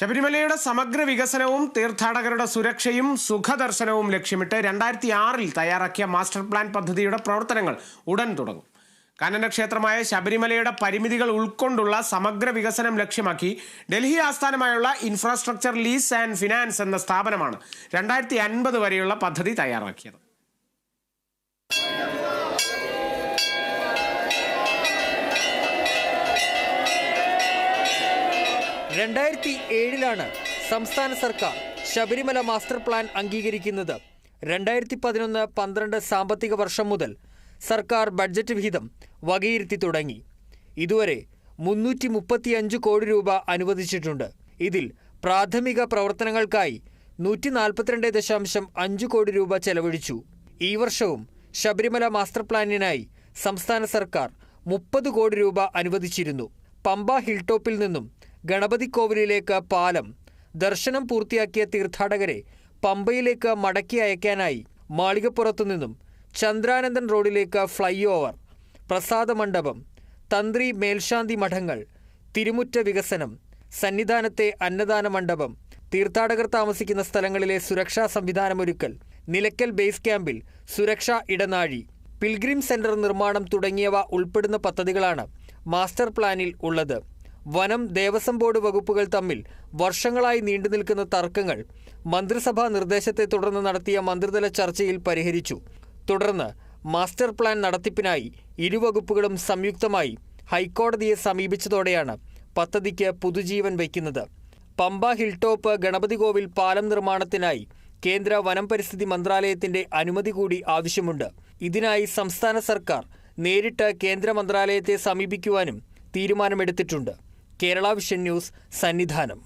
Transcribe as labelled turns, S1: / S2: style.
S1: ശബരിമലയുടെ സമഗ്ര വികസനവും തീർത്ഥാടകരുടെ സുരക്ഷയും സുഖദർശനവും ലക്ഷ്യമിട്ട് 2006 തയ്യാറാക്കിയ മാസ്റ്റർ പ്ലാൻ പദ്ധതിയുടെ പ്രവർത്തനങ്ങൾ ഉടൻ തുടങ്ങും. കാനനക്ഷേത്രമായ ശബരിമലയുടെ പരിമിതികൾ ഉൾക്കൊണ്ടുള്ള സമഗ്ര വികസനം ലക്ഷ്യമാക്കി ഡൽഹി ആസ്ഥാനമായുള്ള ഇൻഫ്രാസ്ട്രക്ചർ ലീസ് ആൻഡ് ഫിനാൻസ് എന്ന സ്ഥാപനമാണ് 2050 വരെയുള്ള പദ്ധതി തയ്യാറാക്കിയത്.
S2: 2007 സംസ്ഥാന സർക്കാർ ശബരിമല മാസ്റ്റർ പ്ലാൻ അംഗീകരിക്കുന്നത്. 2011-12 സാമ്പത്തിക വർഷം മുതൽ സർക്കാർ ബഡ്ജറ്റ് വിഹിതം വകയിരുത്തി തുടങ്ങി. ഇതുവരെ 335 കോടി രൂപ അനുവദിച്ചിട്ടുണ്ട്. ഇതിൽ പ്രാഥമിക പ്രവർത്തനങ്ങൾക്കായി 142.5 കോടി രൂപ ചെലവഴിച്ചു. ഈ വർഷവും ശബരിമല മാസ്റ്റർ പ്ലാനിനായി സംസ്ഥാന സർക്കാർ 30 കോടി രൂപ അനുവദിച്ചിരുന്നു. പമ്പ ഹിൽ ടോപ്പിൽ നിന്നും ഗണപതി കോവിലിലേക്ക് പാലം, ദർശനം പൂർത്തിയാക്കിയ തീർത്ഥാടകരെ പമ്പയിലേക്ക് മടക്കി അയക്കാനായി മാളികപ്പുറത്തു നിന്നും ചന്ദ്രാനന്ദൻ റോഡിലേക്ക് ഫ്ലൈ ഓവർ, പ്രസാദ മണ്ഡപം, തന്ത്രി മേൽശാന്തി മഠങ്ങൾ, തിരുമുറ്റ വികസനം, സന്നിധാനത്തെ അന്നദാന മണ്ഡപം, തീർത്ഥാടകർ താമസിക്കുന്ന സ്ഥലങ്ങളിലെ സുരക്ഷാ സംവിധാനമൊരുക്കൽ, നിലയ്ക്കൽ ബേസ് ക്യാമ്പിൽ സുരക്ഷാ ഇടനാഴി, പിൽഗ്രിം സെന്റർ നിർമ്മാണം തുടങ്ങിയവ ഉൾപ്പെടുന്ന പദ്ധതികളാണ് മാസ്റ്റർ പ്ലാനിൽ ഉള്ളത്. വനം, ദേവസ്വം ബോർഡ് വകുപ്പുകൾ തമ്മിൽ വർഷങ്ങളായി നീണ്ടുനിൽക്കുന്ന തർക്കങ്ങൾ മന്ത്രിസഭാ നിർദ്ദേശത്തെ തുടർന്ന് നടത്തിയ മന്ത്രിതല ചർച്ചയിൽ പരിഹരിച്ചു. തുടർന്ന് മാസ്റ്റർ പ്ലാൻ നടത്തിപ്പിനായി ഇരുവകുപ്പുകളും സംയുക്തമായി ഹൈക്കോടതിയെ സമീപിച്ചതോടെയാണ് പദ്ധതിക്ക് പുതുജീവൻ വയ്ക്കുന്നത്. പമ്പ ഹിൽ ടോപ്പ് ഗണപതി കോവിൽ പാലം നിർമ്മാണത്തിനായി കേന്ദ്ര വനം പരിസ്ഥിതി മന്ത്രാലയത്തിന്റെ അനുമതി കൂടി ആവശ്യമുണ്ട്. ഇതിനായി സംസ്ഥാന സർക്കാർ നേരിട്ട് കേന്ദ്ര മന്ത്രാലയത്തെ സമീപിക്കുവാനും തീരുമാനമെടുത്തിട്ടുണ്ട്. Kerala vision news, Sannidhanam.